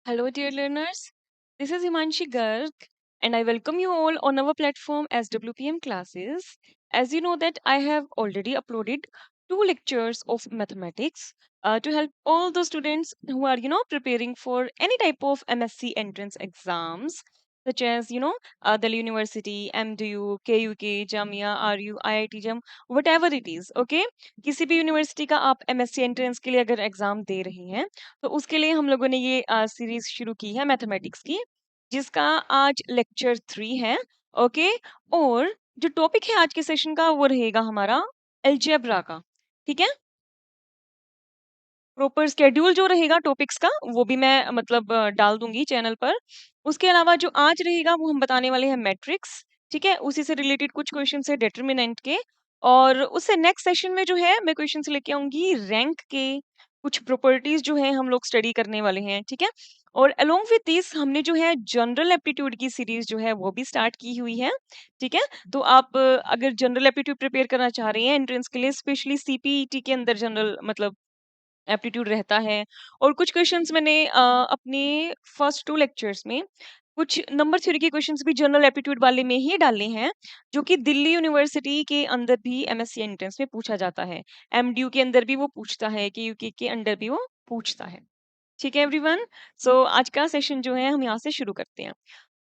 Hello, dear learners. This is Himanshi Garg, and I welcome you all on our platform as WPM classes. As you know that I have already uploaded two lectures of mathematics to help all the students who are, preparing for any type of MSc entrance exams, such as, Delhi University, MDU, KUK, Jamia, RU, IIT Jam, whatever it is. Okay, किसी भी university का आप MSc entrance के लिए अगर exam दे रही हैं तो उसके लिए हम लोगों ने ये सीरीज शुरू की है मैथमेटिक्स की, जिसका आज लेक्चर 3 है। ओके, और जो टॉपिक है आज के सेशन का वो रहेगा हमारा अलजेब्रा का। ठीक है, प्रॉपर स्केड्यूल जो रहेगा टॉपिक्स का वो भी मैं मतलब डाल दूंगी चैनल पर। उसके अलावा जो आज रहेगा वो हम बताने वाले हैं मैट्रिक्स। ठीक है, उसी से रिलेटेड कुछ क्वेश्चन है डिटरमिनेंट के, और उससे नेक्स्ट सेशन में जो है मैं क्वेश्चन लेके आऊंगी रैंक के, कुछ प्रॉपर्टीज जो है हम लोग स्टडी करने वाले हैं। ठीक है, और अलोंग विद दिस हमने जो है जनरल एप्टीट्यूड की सीरीज जो है वो भी स्टार्ट की हुई है। ठीक है, तो आप अगर जनरल एप्टीट्यूड प्रिपेयर करना चाह रही हैं एंट्रेंस के लिए, स्पेशली सीपीईटी के अंदर जनरल मतलब एप्टीट्यूड रहता है, और कुछ क्वेश्चंस मैंने अपने फर्स्ट टू लेक्चर्स में कुछ नंबर थ्योरी के क्वेश्चंस भी जनरल एप्टीट्यूड वाले में ही डाले हैं, जो कि दिल्ली यूनिवर्सिटी के अंदर भी एमएससी एंट्रेंस में पूछा जाता है, एमडीयू के अंदर भी वो पूछता है, कि यूके के अंदर भी वो पूछता है। ठीक है एवरीवन, सो आज का सेशन जो है हम यहाँ से शुरू करते हैं।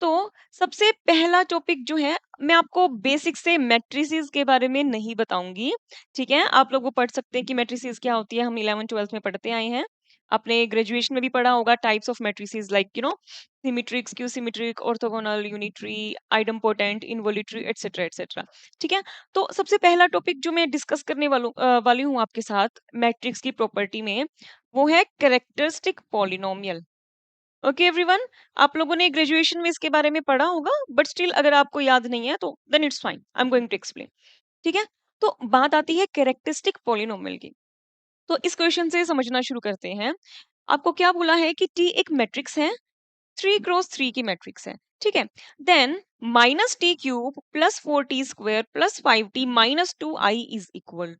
तो सबसे पहला टॉपिक जो है, मैं आपको बेसिक से मैट्रिसेस के बारे में नहीं बताऊंगी। ठीक है, आप लोग वो पढ़ सकते हैं कि मैट्रिसेस क्या होती है, हम 11 12th में पढ़ते आए हैं। आपने ग्रेजुएशन में भी पढ़ा होगा types of matrices, like symmetric, skew symmetric, orthogonal, unitary, idempotent, involutory, etcetera etcetera. ठीक है, तो सबसे पहला टॉपिक जो मैं डिस्कस करने वाली हूँ आपके साथ मैट्रिक्स की प्रॉपर्टी में, वो है कैरेक्टरिस्टिक पॉलिनोमियल। ओके एवरीवन, आप लोगों ने ग्रेजुएशन में इसके बारे में पढ़ा होगा, बट स्टिल अगर आपको याद नहीं है तो then it's fine, I am going to explain. ठीक है, तो बात आती है कैरेक्टरिस्टिक पॉलिनोमियल की। तो इस क्वेश्चन से समझना शुरू करते हैं। आपको क्या बोला है कि टी एक मैट्रिक्स है, 3 क्रॉस 3 की मैट्रिक्स है। ठीक है, then minus T cube plus 4t² plus 5t minus 2i is equal.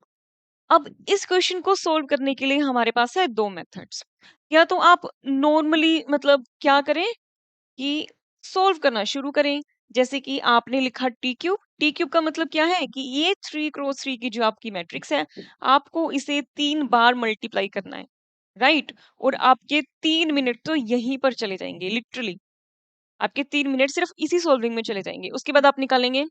अब इस क्वेश्चन को सोल्व करने के लिए हमारे पास है दो मेथड्स। या तो आप नॉर्मली मतलब क्या करें कि सोल्व करना शुरू करें, जैसे कि आपने लिखा टी क्यूब का मतलब क्या है कि ये 3 क्रॉस 3 की जो आपकी मैट्रिक्स है, आपको इसे 3 बार मल्टीप्लाई करना है, राइट। और आपके 3 मिनट तो यहीं पर चले जाएंगे, लिटरली आपके 3 मिनट सिर्फ इसी सोल्विंग में चले जाएंगे। उसके बाद आप निकालेंगे,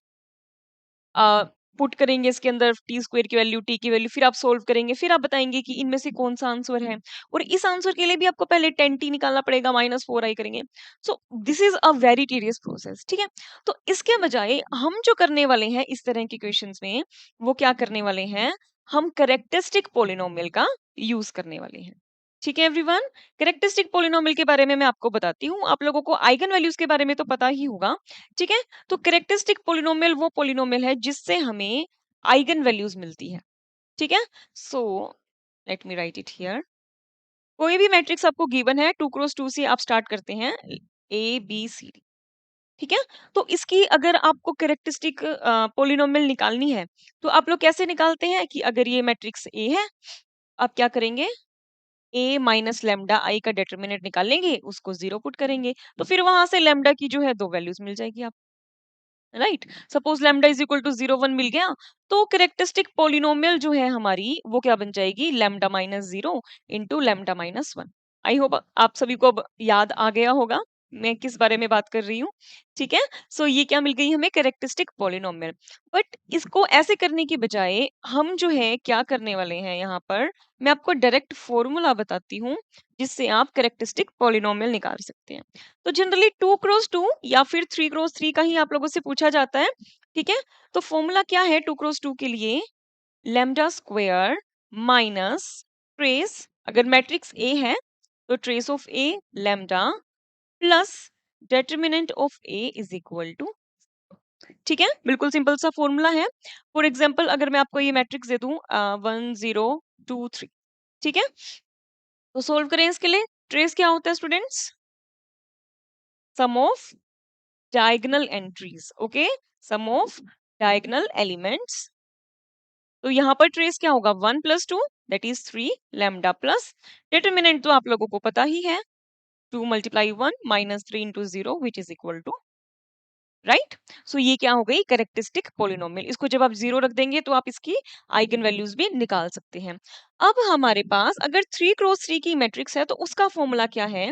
पुट करेंगे इसके अंदर टी² की वैल्यू, टी की वैल्यू, फिर आप सोल्व करेंगे, फिर आप बताएंगे कि इनमें से कौन सा आंसर है। और इस आंसर के लिए भी आपको पहले 10t निकालना पड़ेगा, -4i करेंगे। सो this is a very tedious process. ठीक है, तो इसके बजाय हम जो करने वाले हैं इस तरह के क्वेश्चंस में, वो क्या करने वाले हैं, हम करेक्टरिस्टिक पोलिनोमियल का यूज करने वाले हैं। ठीक है एवरीवन, करेक्टरिस्टिक पोलिनोमियल के बारे में मैं आपको बताती हूँ। आप लोगों को आइगन वैल्यूज के बारे में तो पता ही होगा। ठीक है, तो करेक्टरिस्टिक पोलिनोमियल वो पोलिनोमियल है जिससे हमें आइगन वैल्यूज मिलती है। ठीक है, so let me right it here. कोई भी मैट्रिक्स आपको गिवन है, 2 क्रॉस 2 से आप स्टार्ट करते हैं, ABCD। ठीक है, तो इसकी अगर आपको करेक्टरिस्टिक पोलिनोमियल निकालनी है, तो आप लोग कैसे निकालते हैं कि अगर ये मैट्रिक्स A है, आप क्या करेंगे, A माइनस लेमडा आई का डिटरमिनेंट निकालेंगे, उसको 0 पुट करेंगे, तो फिर वहां से लेमडा की जो है दो वैल्यूज मिल जाएगी आप, right. Suppose lambda is equal to 0 1 मिल गया, तो करेक्टरिस्टिक पोलिनोमियल जो है हमारी वो क्या बन जाएगी, लैम्डा-0 इंटू लैम्डा-1। आई होप आप सभी को अब याद आ गया होगा मैं किस बारे में बात कर रही हूँ। ठीक है, सो ये क्या मिल गई हमें, करेक्टरिस्टिक पोलिनोमियल। बट इसको ऐसे करने की बजाय हम जो है क्या करने वाले हैं यहाँ पर, मैं आपको डायरेक्ट फॉर्मूला बताती हूँ जिससे आप करेक्टरिस्टिक पोलिनोमियल निकाल सकते हैं। तो जनरली 2 क्रॉस 2 या फिर 3 क्रॉस 3 का ही आप लोगों से पूछा जाता है। ठीक है, तो फॉर्मूला क्या है 2 क्रॉस 2 के लिए, लेमडा स्क्वायर माइनस ट्रेस, अगर मैट्रिक्स ए है तो trace of A lambda plus determinant of A is equal to. ठीक है, बिल्कुल सिंपल सा फॉर्मूला है। फॉर एग्जाम्पल अगर मैं आपको ये मैट्रिक्स दे दूं 1 0 2 3, ठीक है, तो सोल्व करें इसके लिए। ट्रेस क्या होता है students, sum of diagonal entries, okay, sum of diagonal elements। तो यहाँ पर ट्रेस क्या होगा, 1 + 2 that is 3 lambda plus determinant तो आप लोगों को पता ही है 2 multiply 1 minus 3 into 0 which is equal to, right. So ये क्या हो गई, कैरेक्टरिस्टिक पोलिनोमियल। इसको जब आप जीरो रख देंगे तो आप इसकी आइगन वैल्यूज भी निकाल सकते हैं। अब हमारे पास अगर 3 क्रॉस 3 की मैट्रिक्स है तो उसका फॉर्मूला क्या है,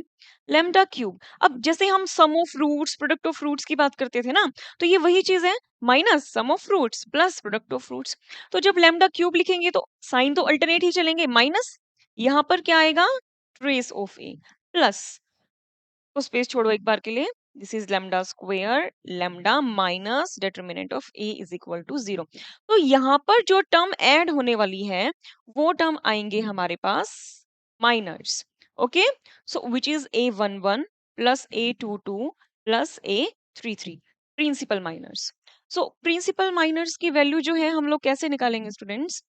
लेमडा क्यूब। अब जैसे हम sum of roots product of fruits की बात करते थे ना, तो ये वही चीज है, minus sum of fruits plus product of fruits. तो जब लेमडा क्यूब लिखेंगे तो साइन तो अल्टरनेट ही चलेंगे, माइनस यहाँ पर क्या आएगा, ट्रेस ऑफ ए, प्लस, तो स्पेस छोड़ो एक बार के लिए, this is lambda square lambda minus determinant of A is equal to 0। तो यहाँ पर जो टर्म ऐड होने वाली है वो टर्म आएंगे हमारे पास minors, okay. So which is A11 plus A22 plus A33, principal minors. So principal minors की वैल्यू जो है हम लोग कैसे निकालेंगे स्टूडेंट्स,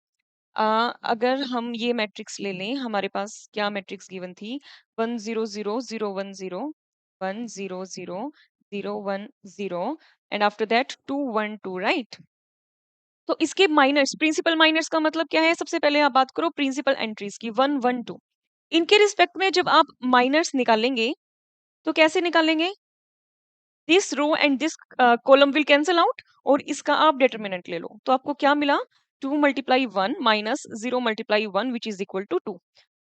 अगर हम ये मैट्रिक्स ले लें, हमारे पास क्या मैट्रिक्स गिवन थी, 1 0 0 0 1 0 1 0 0 0 1 0 एंड आफ्टर दैट 2 1 2, राइट। तो इसके माइनर्स, प्रिंसिपल माइनर्स का मतलब क्या है, सबसे पहले आप बात करो प्रिंसिपल एंट्रीज की, 1 1 2। इनके रिस्पेक्ट में जब आप माइनर्स निकालेंगे तो कैसे निकालेंगे, this row and this column will cancel out और इसका आप डिटरमिनेंट ले लो, तो आपको क्या मिला, 2 multiply 1 minus 0 multiply 1 which is equal to 2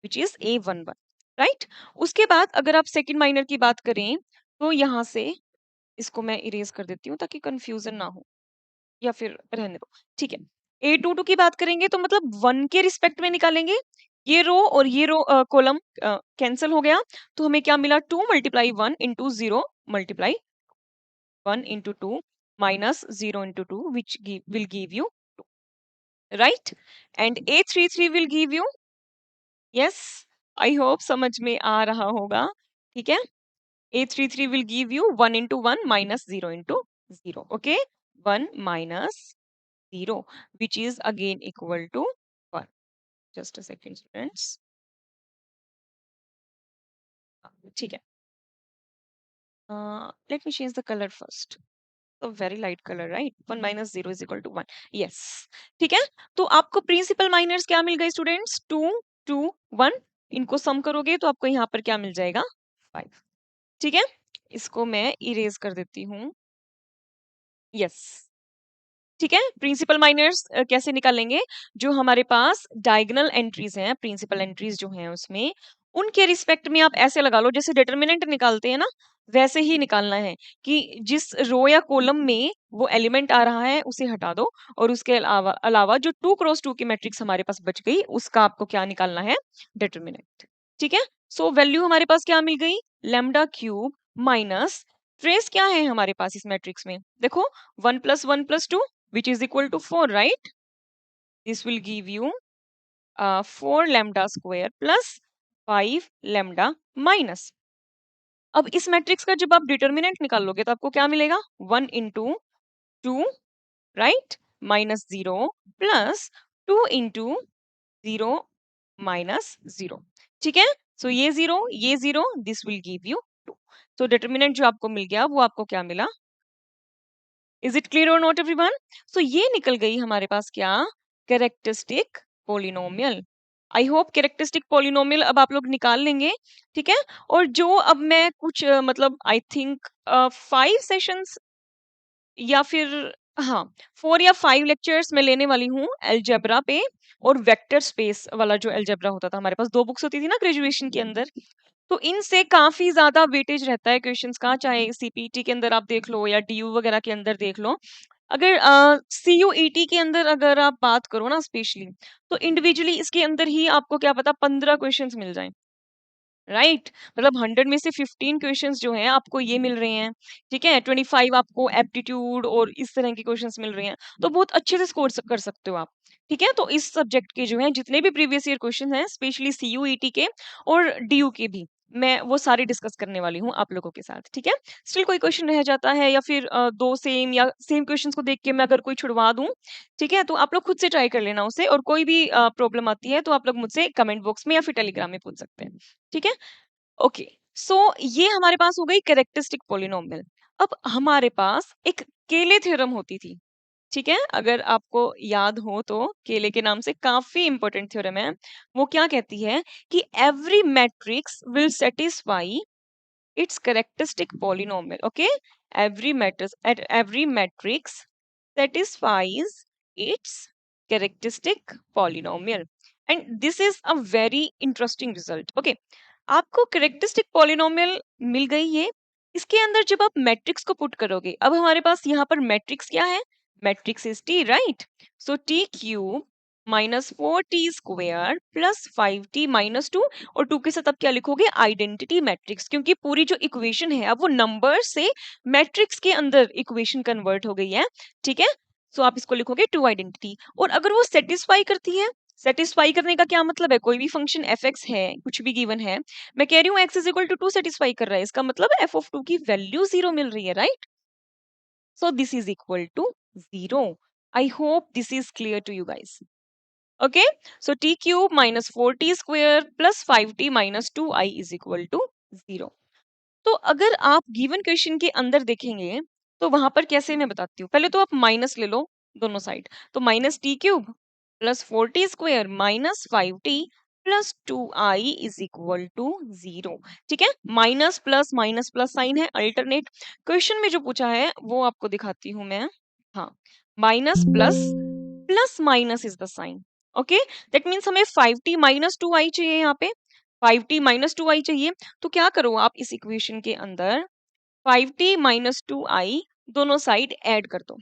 which is A11, right. उसके बाद अगर आप सेकंड माइनर की बात करें तो यहाँ से इसको मैं इरेज कर देती हूँ ताकि कंफ्यूजन ना हो, या फिर रहने दो, ठीक है। A22 की बात करेंगे तो मतलब 1 के रिस्पेक्ट में निकालेंगे, ये रो और ये रो कॉलम कैंसिल हो गया, तो हमें क्या मिला, 2 multiply 1 into 0 multiply 1 into 2 minus 0 into 2 which will give you 2, right, and A33 will give you, yes, I hope समझ में आ रहा होगा, ठीक है। A33 will give you 1 into 1 minus 0 into 0, okay, 1 minus 0 which is again equal to 1। just a second students, ठीक है, let me change the color first, तो very light colour, right, 1 minus 0 is equal to 1, yes, ठीक है। तो आपको principal miners क्या मिल गए students, 2 2 1, इनको सम करोगे तो आपको यहाँ पर क्या मिल जाएगा, 5, ठीक है। इसको मैं इरेज कर देती हूँ, यस, ठीक है। प्रिंसिपल माइनर्स कैसे निकालेंगे, जो हमारे पास डायगोनल एंट्रीज हैं, प्रिंसिपल एंट्रीज जो हैं उसमें, उनके रिस्पेक्ट में आप ऐसे लगा लो जैसे डिटरमिनेंट निकालते हैं ना, वैसे ही निकालना है कि जिस रो या कॉलम में वो एलिमेंट आ रहा है उसे हटा दो, और उसके अलावा अलावा जो 2 क्रॉस 2 की मैट्रिक्स हमारे पास बच गई उसका आपको क्या निकालना है, डिटरमिनेंट, ठीक है। सो वैल्यू हमारे पास क्या मिल गई, लेमडा क्यूब माइनस ट्रेस क्या है हमारे पास इस मैट्रिक्स में, देखो 1 + 1 + 2 which is equal to 4, right? This will give you 4 lambda square plus 5 lambda minus। अब इस मैट्रिक्स का जब आप डिटरमिनेंट निकालोगे तो आपको क्या मिलेगा, 1 into 2, right, minus 0 plus 2 into 0 minus 0, ठीक है। सो ये 0 this will give you 2। So determinant जो आपको मिल गया वो आपको क्या मिला, इज इट क्लियर और नॉट एवरीवन। सो ये निकल गई हमारे पास क्या, characteristic polynomial. I hope characteristic polynomial अब आप लोग निकाल लेंगे, ठीक है। और जो अब मैं कुछ मतलब आई थिंक 5 सेशंस या फिर, हाँ, 4 या 5 लेक्चर्स मैं लेने वाली हूँ अलजेब्रा पे, और वेक्टर स्पेस वाला जो अलजेब्रा होता था, हमारे पास 2 बुक्स होती थी ना ग्रेजुएशन के अंदर, तो इनसे काफी ज्यादा वेटेज रहता है क्वेश्चंस का, चाहे सीपीटी के अंदर आप देख लो या डीयू वगैरह के अंदर देख लो। अगर सीयूईटी के अंदर अगर आप बात करो ना स्पेशली, तो इंडिविजुअली इसके अंदर ही आपको क्या पता 15 क्वेश्चंस मिल जाएं, राइट। मतलब 100 में से 15 क्वेश्चंस जो हैं आपको ये मिल रहे हैं, ठीक है, 25 आपको एप्टीट्यूड और इस तरह के क्वेश्चंस मिल रहे हैं, तो बहुत अच्छे से स्कोर कर सकते हो आप, ठीक है। तो इस सब्जेक्ट के जो हैं जितने भी प्रीवियस ईयर क्वेश्चन हैं स्पेशली सीयूईटी के और डीयू के भी, मैं वो सारे डिस्कस करने वाली हूँ आप लोगों के साथ, ठीक है। स्टिल कोई क्वेश्चन रह जाता है या फिर दो सेम या सेम क्वेश्चंस को देख के मैं अगर कोई छुड़वा दूं, ठीक है, तो आप लोग खुद से ट्राई कर लेना उसे, और कोई भी प्रॉब्लम आती है तो आप लोग मुझसे कमेंट बॉक्स में या फिर टेलीग्राम में पूछ सकते हैं, ठीक है। ओके, सो ये हमारे पास हो गई कैरेक्टरिस्टिक पोलिनोमियल। अब हमारे पास एक केले थ्योरम होती थी, ठीक है, अगर आपको याद हो तो केले के नाम से काफी इंपॉर्टेंट थ्योरम है। वो क्या कहती है कि every matrix will satisfy its characteristic polynomial. Okay, every matrix satisfies its characteristic polynomial, and this is a very interesting result. Okay, आपको characteristic polynomial मिल गई है। इसके अंदर जब आप मैट्रिक्स को पुट करोगे, अब हमारे पास यहाँ पर मैट्रिक्स क्या है? Matrix is T, right? So T cube minus 4t² plus 5t-2, और 2 के साथ आप क्या लिखोगे? आइडेंटिटी मैट्रिक्स, क्योंकि पूरी जो इक्वेशन है अब वो नंबर से मैट्रिक्स के अंदर इक्वेशन कन्वर्ट हो गई है। ठीक है, सो आप इसको लिखोगे टू आइडेंटिटी। और अगर वो सेटिस्फाई करती है, सेटिस्फाई करने का क्या मतलब है? कोई भी फंक्शन एफ एक्स है, कुछ भी गिवन है, मैं कह रही हूँ X is equal to 2 satisfy कर रहा है, इसका मतलब एफ ऑफ 2 की वैल्यू 0 मिल रही है, right? So this is equal to 0। I hope this is clear to you guys. Okay, so T cube minus 4t² plus 5t-2i is equal to 0। तो अगर आप गिवन क्वेश्चन के अंदर देखेंगे तो वहां पर कैसे, मैं बताती हूँ। पहले तो आप माइनस ले लो दोनों साइड, तो minus T cube plus 4t² minus 5t-2i is equal to 0। ठीक है, माइनस प्लस साइन है, अल्टरनेट। क्वेश्चन में जो पूछा है वो आपको दिखाती हूँ मैं। हाँ, minus plus plus minus is the sign. Okay, that means हमें 5t-2i चाहिए, यहाँ पे 5t-2i चाहिए। तो क्या करो आप इस इक्वेशन के अंदर 5t-2i दोनों साइड ऐड कर दो।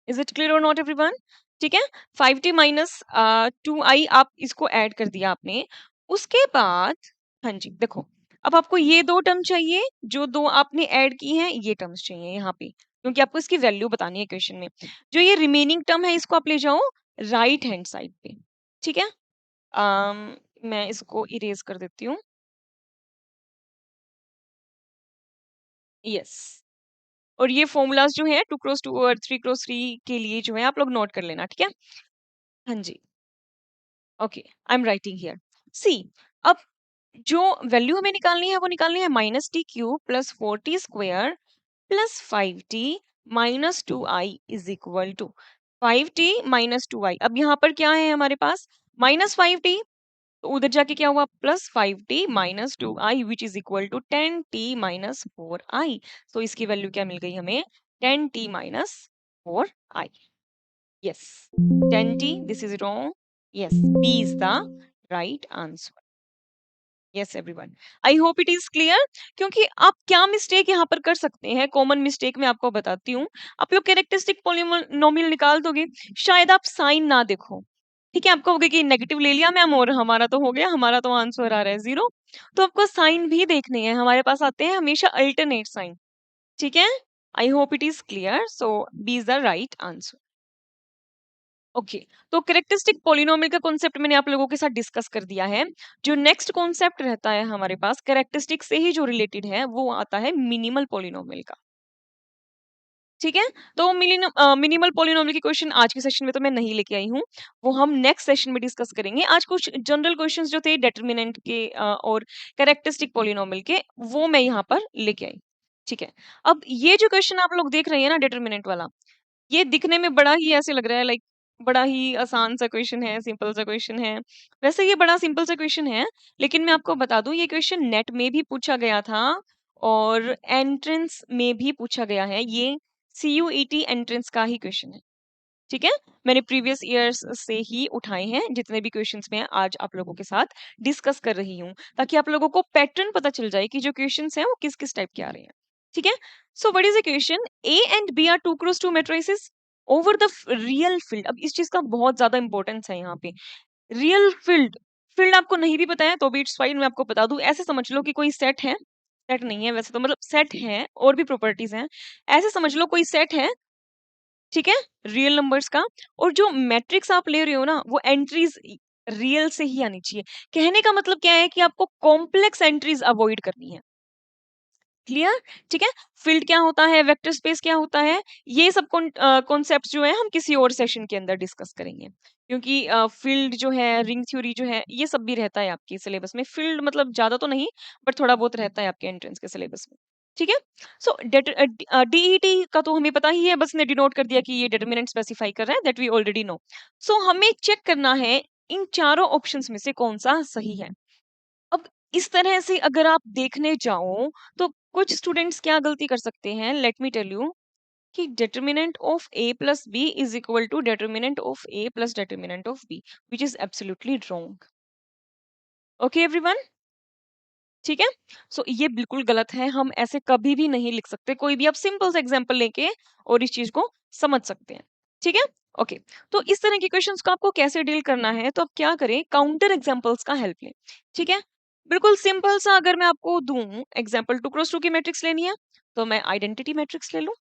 इज इट क्लियर और नॉट एवरीवन? ठीक है, 5t-2i आप इसको ऐड कर दिया आपने। उसके बाद हाँ जी, देखो अब आपको ये दो टर्म चाहिए, जो दो आपने ऐड की हैं ये टर्म्स चाहिए यहाँ पे, क्योंकि आपको इसकी वैल्यू बतानी है क्वेश्चन में। जो ये रिमेनिंग टर्म है इसको आप ले जाओ राइट हैंड साइड पे। ठीक है, मैं इसको इरेज कर देती हूँ। यस, और ये फॉर्मूलाज जो है 2x2 और 3x3 के लिए जो है आप लोग नोट कर लेना। ठीक है, हाँ जी, okay, I am writing here. See, अब जो वैल्यू हमें निकालनी है वो निकालनी है minus T cube plus 4t² plus 5t-2i is equal to 5t-2i। अब यहाँ पर क्या है हमारे पास? -5t, तो उधर जाके क्या हुआ? Plus 5t-2i which is equal to 10t-4i। So इसकी वैल्यू क्या मिल गई हमें? 10t-4i। Yes, 10t. This is wrong. Yes, B is the right answer. Yes, everyone. I hope it is clear. क्योंकि आप क्या मिस्टेक यहाँ पर कर सकते हैं, कॉमन मिस्टेक मैं आपको बताती हूँ। आप लोग कैरेक्टरिस्टिक पॉलिनोमियल निकाल दोगे, शायद आप साइन ना देखो। ठीक है, आपको होगा कि नेगेटिव ले लिया मैम और हमारा तो हो गया, हमारा तो आंसर आ रहा है 0। तो आपको साइन भी देखने हैं, हमारे पास आते हैं हमेशा अल्टरनेट साइन। ठीक है, I hope it is clear. So B is the right answer. Okay, तो कैरेक्टरिस्टिक पॉलिनोमियल का कॉन्सेप्ट मैंने आप लोगों के साथ डिस्कस कर दिया है। जो नेक्स्ट कॉन्सेप्ट रहता है हमारे पास कैरेक्टरिस्टिक से ही जो रिलेटेड है वो आता है मिनिमल पॉलिनोमियल का। ठीक है, तो मिनिमल पॉलिनोमियल की क्वेश्चन आज के सेशन में तो मैं नहीं लेके आई हूँ, वो हम नेक्स्ट सेशन में डिस्कस करेंगे। आज कुछ जनरल क्वेश्चंस जो थे डिटरमिनेंट के और कैरेक्टरिस्टिक पॉलिनोमियल के, वो मैं यहाँ पर लेके आई। ठीक है, अब ये जो क्वेश्चन आप लोग देख रहे हैं ना डिटरमिनेंट वाला, ये दिखने में बड़ा ही ऐसे लग रहा है लाइक बड़ा ही आसान सा क्वेश्चन है, सिंपल सा क्वेश्चन है। वैसे ये बड़ा सिंपल सा क्वेश्चन है, लेकिन मैं आपको बता दूं ये क्वेश्चन नेट में भी पूछा गया था और एंट्रेंस में भी पूछा गया है। ये सीयूईटी एंट्रेंस का ही क्वेश्चन है। ठीक है, मैंने प्रीवियस ईयर्स से ही उठाए हैं जितने भी क्वेश्चंस मैं आज आप लोगों के साथ डिस्कस कर रही हूँ, ताकि आप लोगों को पैटर्न पता चल जाए कि जो क्वेश्चंस हैं वो किस किस टाइप के आ रहे हैं। ठीक है, so what is the question? A and B are 2x2 matrices over the real field. अब इस चीज का बहुत ज्यादा इंपॉर्टेंस है यहाँ पे। रियल फील्ड, फील्ड आपको नहीं भी पता है तो भी इट्स फाइन, मैं आपको बता दूं। ऐसे समझ लो कि कोई सेट है, सेट नहीं है वैसे तो, मतलब सेट है और भी प्रॉपर्टीज हैं। ऐसे समझ लो कोई सेट है, ठीक है, रियल नंबर्स का, और जो मैट्रिक्स आप ले रहे हो ना वो एंट्रीज रियल से ही आनी चाहिए। कहने का मतलब क्या है कि आपको कॉम्प्लेक्स एंट्रीज अवॉइड करनी है। क्लियर? ठीक है, फील्ड क्या होता है, वेक्टर स्पेस क्या होता है, ये सब कॉन्सेप्ट जो है हम किसी और सेशन के अंदर डिस्कस करेंगे, क्योंकि फील्ड जो है, रिंग थ्योरी जो है, ये सब भी रहता है आपके सिलेबस में। फील्ड मतलब ज्यादा तो नहीं, बट थोड़ा बहुत रहता है आपके एंट्रेंस के सिलेबस में। ठीक है, सो डीईटी का तो हमें पता ही है, बस ने डिनोट कर दिया कि ये डिटरमिनेंट स्पेसिफाई कर रहा है, दैट वी ऑलरेडी नो। सो हमें चेक करना है इन चारों ऑप्शंस में से कौन सा सही है। अब इस तरह से अगर आप देखने जाओ तो कुछ स्टूडेंट्स क्या गलती कर सकते हैं, लेट मी टेल यू, कि determinant of a plus B is equal to determinant of a plus determinant of b, which is absolutely wrong. Okay everyone, ठीक है। सो ये बिल्कुल गलत है, हम ऐसे कभी भी नहीं लिख सकते। कोई भी आप सिंपल सा एग्जांपल लेके और इस चीज को समझ सकते हैं, ठीक है। ओके, तो इस तरह के क्वेश्चंस को आपको कैसे डील करना है, तो आप क्या करें, काउंटर एग्जांपल्स का हेल्प लें, ठीक है। बिल्कुल सिंपल सा अगर मैं आपको दूं एग्जांपल, 2 क्रॉस 2 की मैट्रिक्स लेनी है तो मैं आइडेंटिटी मैट्रिक्स ले लूं,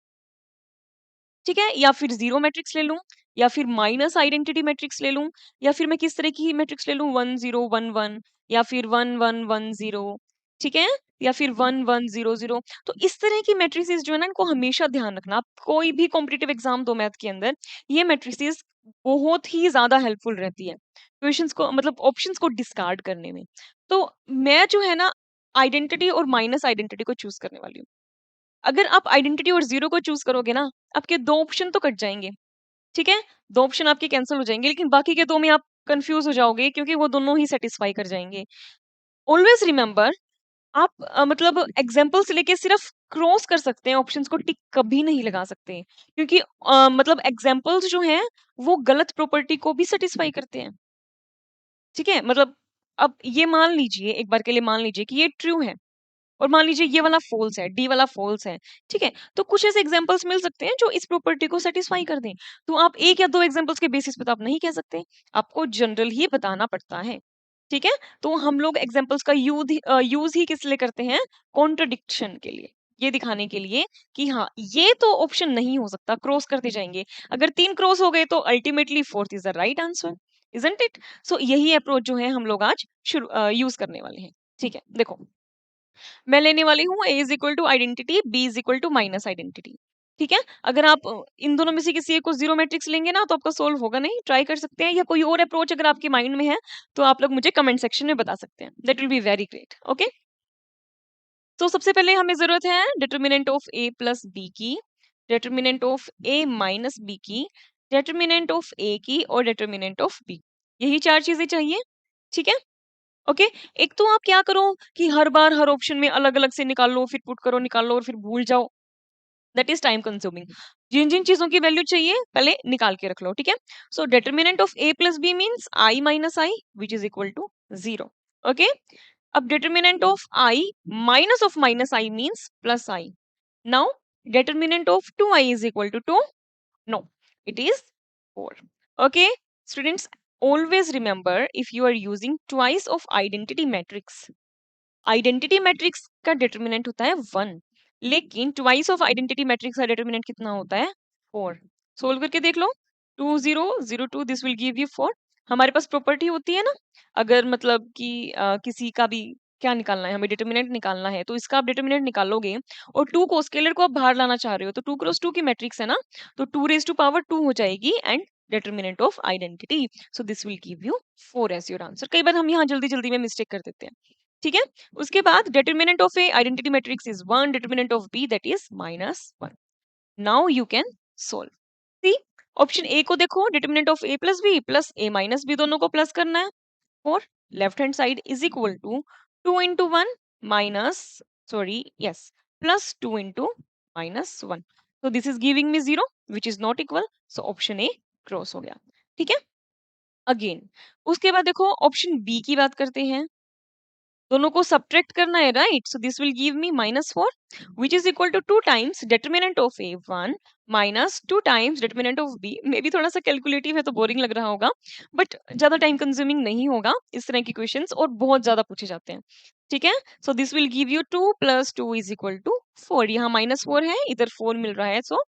ठीक है, या फिर जीरो मैट्रिक्स ले लूं, या फिर माइनस आइडेंटिटी मैट्रिक्स ले लूं, या फिर मैं किस तरह की मैट्रिक्स ले लूं, 1 0 1 1, या फिर 1 1 1 0, ठीक है, या फिर 1 1 0 0। तो इस तरह की मैट्रिसेस जो है ना, इनको हमेशा ध्यान रखना। आप कोई भी कॉम्पिटिटिव एग्जाम दो मैथ के अंदर, ये मैट्रिसेस बहुत ही ज्यादा हेल्पफुल रहती है क्वेश्चंस को, मतलब ऑप्शंस को डिस्कार्ड करने में। तो मैं जो है ना, आइडेंटिटी और माइनस आइडेंटिटी को चूज करने वाली हूँ। अगर आप आइडेंटिटी और जीरो को चूज करोगे ना, आपके दो ऑप्शन तो कट जाएंगे, ठीक है, दो ऑप्शन आपके कैंसिल हो जाएंगे, लेकिन बाकी के दो में आप कंफ्यूज हो जाओगे क्योंकि वो दोनों ही सेटिस्फाई कर जाएंगे। ऑलवेज रिमेंबर, आप मतलब एग्जाम्पल्स लेके सिर्फ क्रॉस कर सकते हैं, ऑप्शंस को टिक कभी नहीं लगा सकते, क्योंकि मतलब एग्जाम्पल्स जो हैं वो गलत प्रॉपर्टी को भी सेटिस्फाई करते हैं, ठीक है। मतलब अब ये मान लीजिए, एक बार के लिए मान लीजिए कि ये ट्रू है, और मान लीजिए ये वाला फॉल्स है, डी वाला फॉल्स है, ठीक है। तो कुछ ऐसे एग्जांपल्स मिल सकते हैं जो इस प्रॉपर्टी को सेटिस्फाई कर दें। तो आप एक या दो एग्जांपल्स के बेसिस पे तो आप नहीं कह सकते, आपको जनरल ही बताना पड़ता है, ठीक है। तो हम लोग एग्जांपल्स का यूज ही किस लिए करते हैं, कॉन्ट्रडिक्शन के लिए, ये दिखाने के लिए कि हाँ ये तो ऑप्शन नहीं हो सकता, क्रॉस करते जाएंगे। अगर 3 क्रॉस हो गए तो ultimately fourth is the right answer, isn't it. So यही अप्रोच जो है हम लोग आज शुरू यूज करने वाले हैं, ठीक है। देखो, मैं लेने वाली हूँ a is equal to identity, b is equal to minus identity, ठीक है। अगर आप इन दोनों में से किसी एक को जीरो मैट्रिक्स लेंगे ना, तो आपका सोल्व होगा नहीं, ट्राई कर सकते हैं, या कोई और अप्रोच अगर आपके माइंड में है तो आप लोग मुझे कमेंट सेक्शन में बता सकते हैं, that will be very great. Okay, तो सबसे पहले हमें जरूरत है determinant of a plus B की, determinant of a minus B की, डिटर्मिनेंट ऑफ a की, और डिटर्मिनेंट ऑफ b। यही चार चीजें चाहिए, ठीक है। ओके, एक तो आप क्या करो कि हर बार हर ऑप्शन में अलग अलग से निकालो, फिर पुट करो, निकालो और फिर भूल जाओ, दैट इज टाइम कंज्यूमिंग। जिन जिन चीजों की वैल्यू चाहिए पहले निकाल के रख लो, ठीक है। So determinant of a plus B means i minus I which is equal to 0। Okay, अब determinant of i minus I means plus I. Now determinant of 2i is equal to 2, no, it is 4। Okay, students, always remember, if you are using twice of identity matrix, identity matrix का determinant होता है 1, लेकिन twice of identity matrix का determinant कितना होता है, 4। Solve करके देख लो, 2 0 0 2, दिस विल गिव यू 4। हमारे पास प्रॉपर्टी होती है ना, अगर मतलब कि किसी का भी क्या निकालना है, हमें डिटर्मिनेंट निकालना है, तो इसका आप डिटर्मिनेंट निकालोगे और 2 को, स्केलर को आप बाहर लाना चाह रहे हो, तो 2 क्रॉस 2 की मैट्रिक्स है ना, तो 2 raised to power 2 हो जाएगी, and determinant of identity, so this will give you 4 as your answer. कई बार हम यहाँ जल्दी जल्दी में मिस्टेक कर देते हैं, ठीक है। उसके बाद determinant of A identity matrix is 1, determinant of B that is -1। Now you can solve. See, option A को देखो, determinant of A plus A minus B, दोनों को प्लस करना है, और left hand side is equal to 2 into 1 minus, sorry yes, plus 2 into -1। so this is giving me 0 which is not equal, so option A cross हो गया, ठीक है। Again उसके बाद देखो ऑप्शन बी की बात करते हैं, दोनों को सब्ट्रैक्ट करना है, right. So this will give me -4 which is equal to 2 times determinant of A 1 minus 2 times determinant of B. Maybe थोड़ा सा कैलकुलेटिव है तो बोरिंग लग रहा होगा, बट ज्यादा टाइम कंज्यूमिंग नहीं होगा, इस तरह के क्वेश्चंस और बहुत ज्यादा पूछे जाते हैं, ठीक है। So this will give you 2 + 2 is equal to 4। यहाँ -4 है, इधर 4 मिल रहा है, सो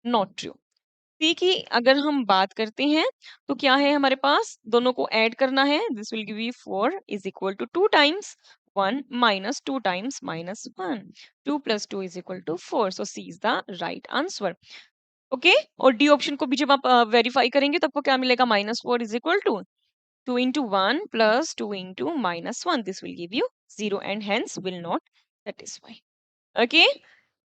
नॉट ट्रू। सी की अगर हम बात करते हैं तो क्या है हमारे पास, दोनों को ऐड करना है, this will give you 4 is equal to 2 times 1 minus 2 times -1, 2 + 2 is equal to 4, so C is the right answer. Okay, और डी ऑप्शन को भी जब आप वेरीफाई करेंगे तो आपको क्या मिलेगा, -4 is equal to 2 into 1 + 2 into -1, this will give you 0 and hence will not satisfy। Okay,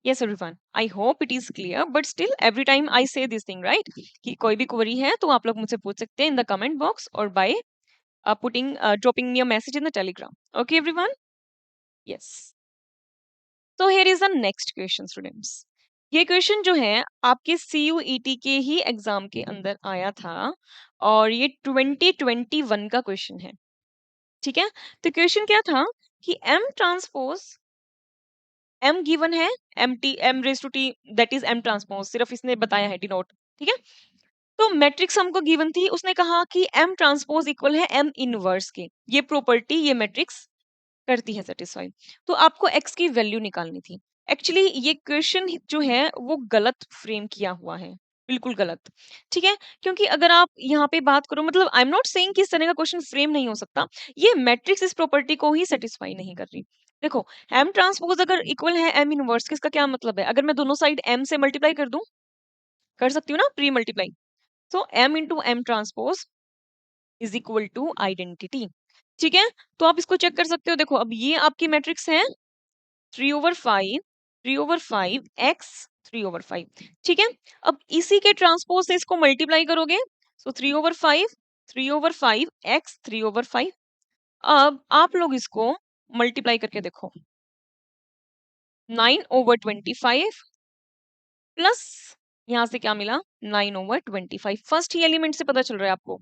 yes everyone, I hope it is clear, but still every time I say this thing, right, कि कोई भी query है तो आप लोग मुझसे पूछ सकते हैं in the comment box or by putting dropping me a message in the telegram। Okay everyone, yes. तो here is the next question students. ये क्वेश्चन जो है आपके सीयूईटी के ही एग्जाम के अंदर आया था और ये 2021 का क्वेश्चन है। ठीक है, तो क्वेश्चन क्या था कि एम ट्रांसपोज एम गिवन है, M T M raise to T that is M transpose, सिर्फ इसने बताया है डिनोट। ठीक है, तो मैट्रिक्स हमको गिवन थी, उसने कहा कि एम ट्रांसपोज इक्वल है एम इनवर्स के, ये प्रॉपर्टी ये मैट्रिक्स करती है सेटिस्फाई। तो आपको एक्स की वैल्यू निकालनी थी। एक्चुअली ये क्वेश्चन जो है वो गलत फ्रेम किया हुआ है, बिल्कुल गलत। ठीक है, क्योंकि अगर आप यहाँ पे बात करो, मतलब आई एम नॉट सेइंग कि इस तरह का क्वेश्चन फ्रेम नहीं हो सकता, ये मैट्रिक्स इस प्रॉपर्टी को ही सेटिस्फाई नहीं कर रही। देखो, एम ट्रांसपोज अगर इक्वल है एम इनवर्स, किसका क्या मतलब है, अगर मैं दोनों साइड एम से मल्टीप्लाई कर दूं, कर सकती हूँ ना, pre multiply. So M into M transpose is equal to identity. ठीक है, तो आप इसको चेक कर सकते हो। देखो, अब ये आपकी मैट्रिक्स है 3/5, 3/5 एक्स 3/5। ठीक है, अब इसी के ट्रांसपोज से इसको मल्टीप्लाई करोगे, सो 3/5, 3/5 एक्स 3/5। अब आप लोग इसको मल्टीप्लाई करके देखो, 9/25 प्लस यहां से क्या मिला, 9/25। फर्स्ट ही एलिमेंट से पता चल रहा है आपको,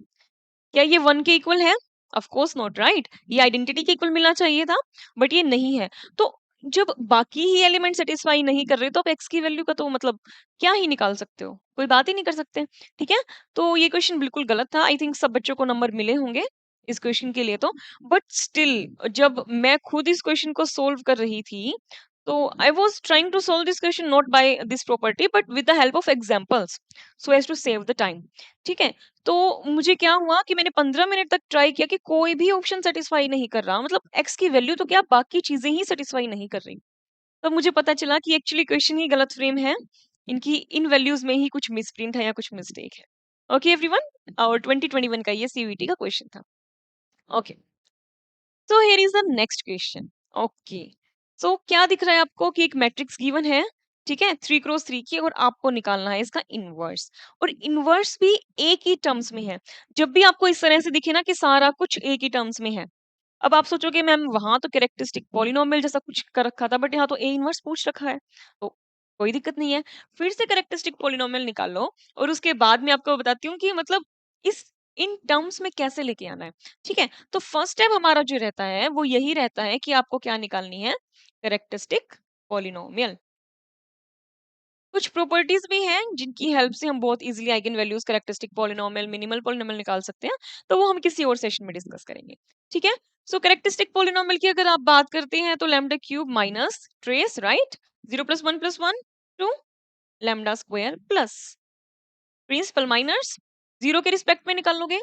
क्या ये 1 के इक्वल है? Of course not, right? ये आइडेंटिटी के इक्वल मिलना चाहिए था, बट ये नहीं है। तो जब बाकी ही एलिमेंट सेटिस्फाई नहीं कर रहे, तो आप एक्स की वैल्यू का तो मतलब क्या ही निकाल सकते हो, कोई बात ही नहीं कर सकते। ठीक है, तो ये क्वेश्चन बिल्कुल गलत था। आई थिंक सब बच्चों को नंबर मिले होंगे इस क्वेश्चन के लिए तो, बट स्टिल जब मैं खुद इस क्वेश्चन को सोल्व कर रही थी, तो I was trying to solve this question not by this property but with the help of examples, so as to save the time. ठीक है, तो मुझे क्या हुआ कि मैंने 15 मिनट तक ट्राई किया कि कोई भी ऑप्शन सेटिस्फाई नहीं कर रहा, मतलब एक्स की वैल्यू तो क्या बाकी चीजें ही सेटिस्फाई नहीं कर रही। तो मुझे पता चला कि एक्चुअली क्वेश्चन ही गलत फ्रेम है, इनकी इन वैल्यूज में ही कुछ मिसप्रिंट है या कुछ मिस्टेक है। ओके एवरीवन, और 2021 का ये सीयूईटी का क्वेश्चन था। Okay, so here is the next question. Okay, so क्या दिख रहा है आपको कि एक मैट्रिक्स गिवन है, ठीक है, 3x3 की, और आपको निकालना है इसका इनवर्स, और इनवर्स भी एक ही टर्म्स में है। जब भी आपको इस तरह से दिखे ना कि सारा कुछ एक ही टर्म्स में है, अब आप सोचोगे मैम वहां तो कैरेक्टरिस्टिक पॉलिनोमियल जैसा कुछ कर रखा था, बट यहाँ तो ए इनवर्स पूछ रखा है, तो कोई दिक्कत नहीं है। फिर से कैरेक्टरिस्टिक पॉलिनोमियल निकाल लो, और उसके बाद मैं आपको बताती हूँ कि मतलब इस इन टर्म्स में कैसे लेके आना है। ठीक है, तो फर्स्ट स्टेप हमारा जो रहता है वो यही रहता है कि आपको क्या निकालनी है, कैरेक्टरिस्टिक पॉलिनोमियल। कुछ प्रॉपर्टीज भी हैं जिनकी हेल्प से हम बहुत easily eigen values, characteristic polynomial, minimal polynomial निकाल सकते हैं, तो वो हम किसी और सेशन में डिस्कस करेंगे। ठीक है, सो कैरेक्टरिस्टिक पॉलिनोमियल की अगर आप बात करते हैं तो lambda cube minus trace, right, 0 + 1 + 1 2 lambda square plus principal minus 0 के रिस्पेक्ट में निकाल लोगे,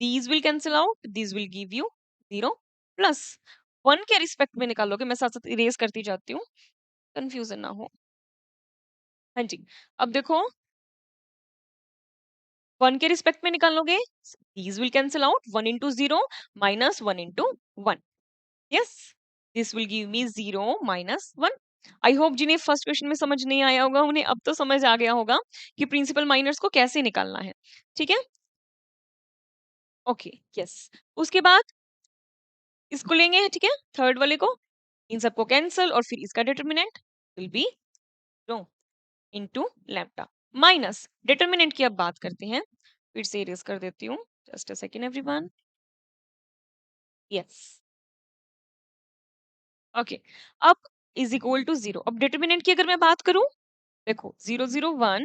these will cancel out, these will give you 0 plus 1 के रिस्पेक्ट में निकालोगे, मैं साथ साथ इरेज करती जाती हूँ, कंफ्यूजन ना हो। हाँ जी, अब देखो 1 के रिस्पेक्ट में निकालोगे, these will cancel out, 1 into 0 minus 1 into 1, yes, this will give me 0 minus 1। I hope जिन्हें फर्स्ट क्वेश्चन में समझ नहीं आया होगा उन्हें अब तो समझ आ गया होगा कि प्रिंसिपल माइनर्स को कैसे निकालना है। ठीक है, ओके, यस। उसके बाद इसको लेंगे, ठीक है, थर्ड वाले को, इन सबको कैंसल, और फिर इसका determinant will be 0 into lambda minus determinant की अब बात करते हैं, फिर से इरेज कर देती हूँ, just a second everyone, yes, okay. अब इज इक्वल टू 0, अब डिटर्मिनेंट की अगर मैं बात करूं, देखो 0 0 1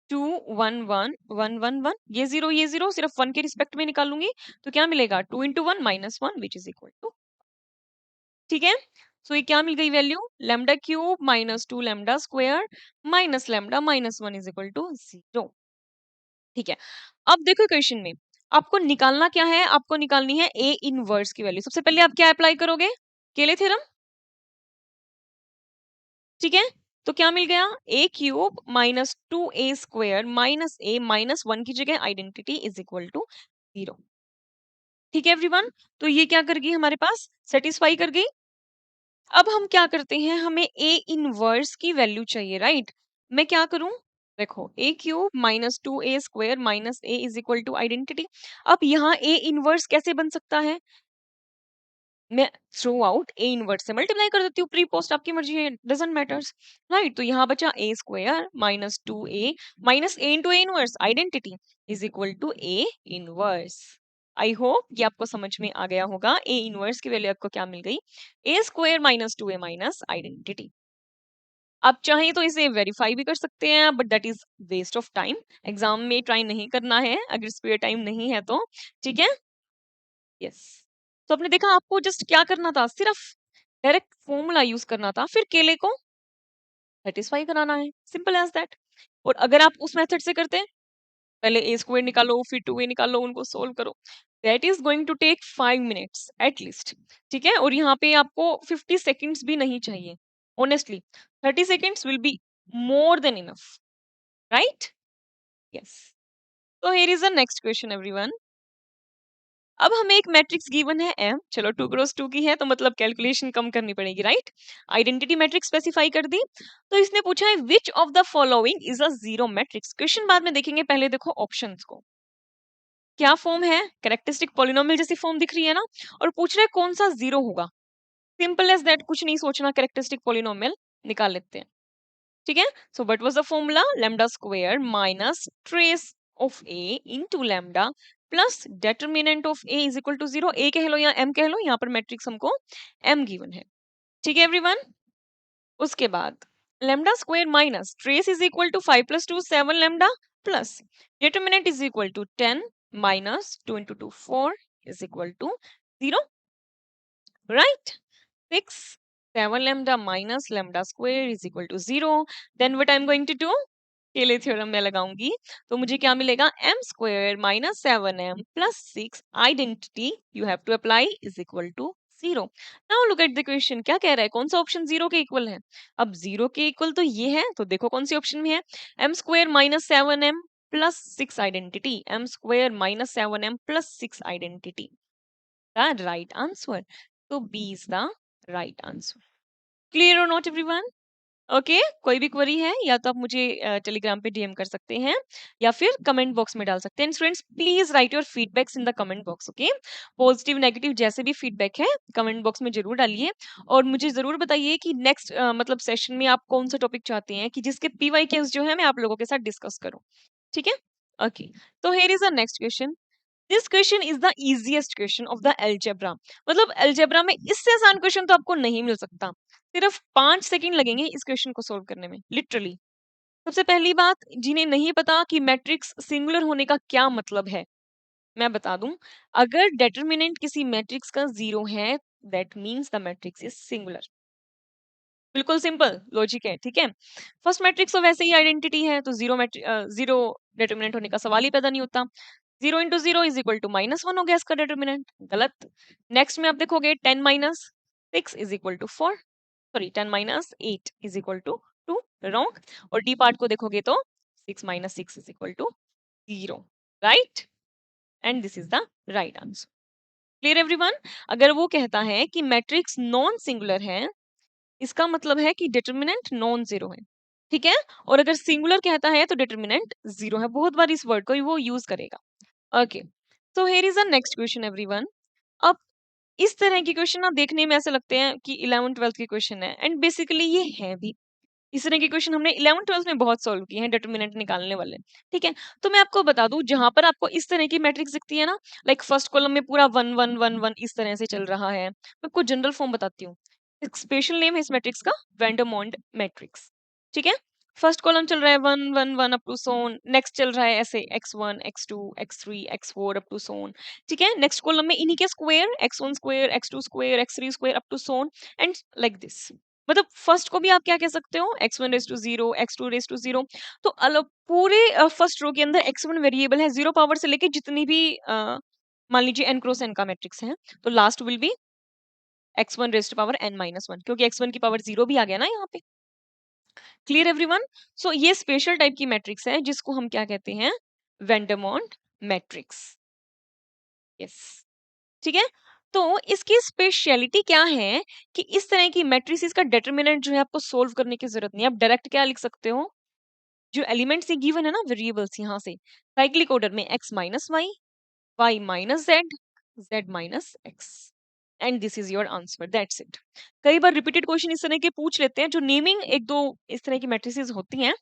2 1 1 1 1 1, ये जीरो सिर्फ 1 के रिस्पेक्ट में निकालूंगी, तो क्या मिलेगा, 2 into 1 minus 1 which is equal to, ठीक है, सो ये क्या मिल गई value, lambda cube minus 2 lambda square minus lambda minus 1 is equal to 0। ठीक है, अब देखो क्वेश्चन में आपको निकालना क्या है, आपको निकालनी है ए इनवर्स की वैल्यू। सबसे पहले आप क्या अप्लाई करोगे, केले थ्योरम, ठीक है, तो क्या मिल गया, ए cube minus 2a² minus a minus 1 की जगह आइडेंटिटी इज इक्वल टू 0। ठीक है एवरीवन, तो ये क्या कर गई हमारे पास, सेटिस्फाई कर गई। अब हम क्या करते हैं, हमें ए इनवर्स की वैल्यू चाहिए, राइट? मैं क्या करूं, देखो A cube minus 2a² minus A is equal to identity. अब यहाँ ए इनवर्स कैसे बन सकता है, मैं थ्रू आउट ए इनवर्स से मल्टीप्लाई कर देती हूँ, प्री पोस्ट आपकी मर्जी है, डजेंट मैटर्स, राइट। तो यहाँ बचा A square minus 2a minus A into A inverse identity is equal to A inverse. I hope ये आपको समझ में आ गया होगा। ए इनवर्स की वैल्यू आपको क्या मिल गई, A square minus 2a minus identity. आप चाहें तो इसे वेरीफाई भी कर सकते हैं, but that is waste of time. Exam में ट्राई नहीं करना है अगर स्पेयर टाइम नहीं है तो, ठीक है। यस, तो आपने देखा आपको जस्ट क्या करना था, सिर्फ डायरेक्ट फॉर्मूला यूज करना था, फिर केले को सेटिस्फाई कराना है, सिंपल एज दैट। और अगर आप उस मेथड से करते, पहले ए स्क्वायर निकालो फिर 2a निकालो, उनको सोल्व करो, that is going to take 5 minutes at least, ठीक है। और यहाँ पे आपको 50 सेकेंड्स भी नहीं चाहिए, honestly 30 seconds will be more than enough, right. Yes, तो here is the next question everyone. अब हमें एक मैट्रिक्स गिवन है m, चलो 2 क्रॉस 2 की है तो मतलब कैलकुलेशन कम करनी पड़ेगी, राइट। आइडेंटिटी मैट्रिक्स स्पेसिफाई कर दी। तो इसने पूछा है which of the following is a zero matrix. Question बाद में देखेंगे, पहले देखो ऑप्शंस को, क्या फॉर्म है, कैरेक्टरिस्टिक पॉलिनोमियल जैसी फॉर्म दिख रही है ना, और पूछ रहे कौन सा जीरो होगा। सिंपल एज दैट, कुछ नहीं सोचना, कैरेक्टरिस्टिक पॉलिनोमियल निकाल लेते हैं, ठीक है। So what was the formula, lambda square minus trace of A into lambda plus determinant of A is equal to 0। A कह लो या एम कह लो, यहाँ पर मैट्रिक्स हमको एम गिवन है, ठीक है एवरीवन। उसके बाद lambda square minus trace is equal to 5 plus 2 7 lambda plus determinant is equal to 10 minus 2 into 2 4 is equal to 0, right. 6 7 lambda minus lambda square is equal to 0. Then what I'm going to do, Cayley theorem में लगाऊंगी, तो मुझे क्या मिलेगा, m square minus 7m plus 6 identity you have to apply is equal to 0। Now look at the question, क्या कह रहा है, कौन सा ऑप्शन 0 के इक्वल है। अब 0 के इक्वल तो ये है, तो देखो कौन सी ऑप्शन में है, m square minus 7m plus 6 identity, m square minus 7m plus 6 identity, the right answer. तो B is the right answer. Clear और नॉट एवरीवन, ओके। कोई भी क्वेरी है या तो आप मुझे टेलीग्राम पे डीएम कर सकते हैं या फिर कमेंट बॉक्स में डाल सकते हैं। Students please right your feedbacks in the comment box, okay. Positive negative जैसे भी फीडबैक है कमेंट बॉक्स में जरूर डालिए, और मुझे जरूर बताइए कि नेक्स्ट मतलब सेशन में आप कौन सा टॉपिक चाहते हैं कि जिसके पीवाई केस जो है मैं आप लोगों के साथ डिस्कस करूं, ठीक है। ओके, तो here is the next question. This question is the easiest question of the algebra. मतलब अलजेब्रा में इससे आसान क्वेश्चन तो आपको नहीं मिल सकता। सिर्फ 5 सेकंड लगेंगे इस क्वेश्चन को सोल्व करने में, लिटरली। सबसे पहली बात, जिन्हें नहीं पता कि मैट्रिक्स सिंगुलर होने का क्या मतलब है, मैं बता दूं। अगर डेटर्मिनेंट किसी मैट्रिक्स का 0 है, that means the matrix is singular. बिल्कुल सिंपल लॉजिक है, ठीक है। फर्स्ट मैट्रिक्स तो वैसे ही आइडेंटिटी है, तो जीरो डिटरमिनेंट होने का सवाल ही पैदा नहीं होता। 0 इंटू 0 इज इक्वल टू -1 हो गया इसका डिटरमिनेंट, गलत। नेक्स्ट में आप देखोगे 10 minus 6 is equal to 4, sorry 10 minus 8 is equal to 2, wrong. और डी पार्ट को देखोगे तो 6 minus 6 is equal to 0, right. And this is the right answer. Clear everyone. अगर वो कहता है कि मैट्रिक्स नॉन सिंगुलर है, इसका मतलब है कि डिटरमिनेंट नॉन जीरो है, ठीक है। और अगर सिंगुलर कहता है तो डिटरमिनेंट जीरो है, बहुत बार इस वर्ड को वो यूज करेगा, okay. So here is the next question everyone. अब इस तरह के क्वेश्चन ना देखने में ऐसे लगते हैं कि 11th 12th के क्वेश्चन है, एंड बेसिकली ये है भी। इस तरह के क्वेश्चन हमने 11th 12th में बहुत सॉल्व किए हैं, डिटरमिनेंट निकालने वाले, ठीक है। तो मैं आपको बता दूं, जहां पर आपको इस तरह की मैट्रिक्स दिखती है ना, लाइक फर्स्ट कॉलम में पूरा 1 1 1 1 इस तरह से चल रहा है, मैं आपको जनरल फॉर्म बताती हूँ। एक स्पेशल नेम है इस मैट्रिक्स का, वैंडरमॉन्ट मैट्रिक्स, ठीक है। फर्स्ट कॉलम चल रहा है 1 1 1 अप टू सोन, नेक्स्ट चल रहा है ऐसे x1 x2 x3 x4 up to सोन, ठीक है। नेक्स्ट कॉलम में इन्हीं के square x1 square x2 square x3 square up to so on, and like this. मतलब फर्स्ट को भी आप क्या कह सकते हो, x1 raise to 0 x2 raise to 0। तो अलग पूरे फर्स्ट रो के अंदर x1 वेरिएबल है, 0 पावर से लेके जितनी भी मान लीजिए n क्रॉस n का मैट्रिक्स है, तो last will be x1 raise to power n minus 1, क्योंकि x1 की पावर 0 भी आ गया ना यहाँ पे। Clear everyone. सो ये स्पेशल टाइप की मैट्रिक्स है जिसको हम क्या कहते हैं, वेंडरमॉन्ट मैट्रिक्स, यस, ठीक है। तो इसकी स्पेशलिटी क्या है कि इस तरह की मैट्रिसेस का डिटरमिनेंट जो है आपको सोल्व करने की जरूरत नहीं है। आप डायरेक्ट क्या लिख सकते हो, जो एलिमेंट्स ये गिवन है ना, वेरिएबल्स, यहाँ से साइक्लिक ऑर्डर में x minus y, y minus z, z minus x, and this is your answer, that's it. कई बार रिपीटेड क्वेश्चन इस तरह के पूछ लेते हैं, जो नेमिंग एक दो इस तरह की मैट्रिसेस होती हैं,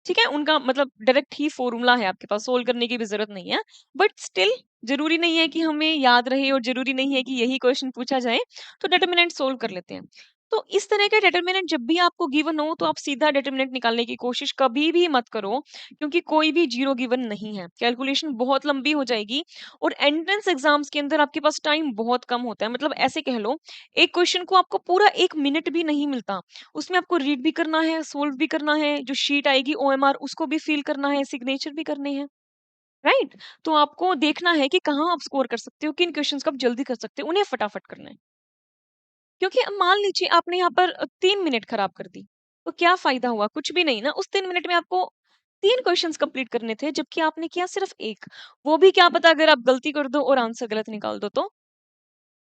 ठीक है, उनका मतलब डायरेक्ट ही फॉर्मूला है आपके पास, सोल्व करने की भी जरूरत नहीं है। बट स्टिल जरूरी नहीं है कि हमें याद रहे और जरूरी नहीं है कि यही क्वेश्चन पूछा जाए, तो डिटरमिनेंट सोल्व कर लेते हैं। तो इस तरह के डिटरमिनेंट जब भी आपको गिवन हो, तो आप सीधा डिटरमिनेंट निकालने की कोशिश कभी भी मत करो, क्योंकि कोई भी जीरो गिवन नहीं है, कैलकुलेशन बहुत लंबी हो जाएगी। और एंट्रेंस एग्जाम्स के अंदर आपके पास टाइम बहुत कम होता है, मतलब ऐसे कह लो, एक क्वेश्चन को आपको पूरा 1 मिनट भी नहीं मिलता, उसमें आपको रीड भी करना है, सोल्व भी करना है, जो शीट आएगी ओएमआर उसको भी फिल करना है, सिग्नेचर भी करने हैं, राइट? तो आपको देखना है कि कहाँ आप स्कोर कर सकते हो, किन क्वेश्चंस को आप जल्दी कर सकते हो, उन्हें फटाफट करना है। क्योंकि अब मान लीजिए आपने यहाँ पर 3 मिनट खराब कर दी, तो क्या फायदा हुआ? कुछ भी नहीं ना। उस 3 मिनट में आपको 3 क्वेश्चंस कंप्लीट करने थे, जबकि आपने किया सिर्फ एक। वो भी क्या पता, अगर आप गलती कर दो और आंसर गलत निकाल दो, तो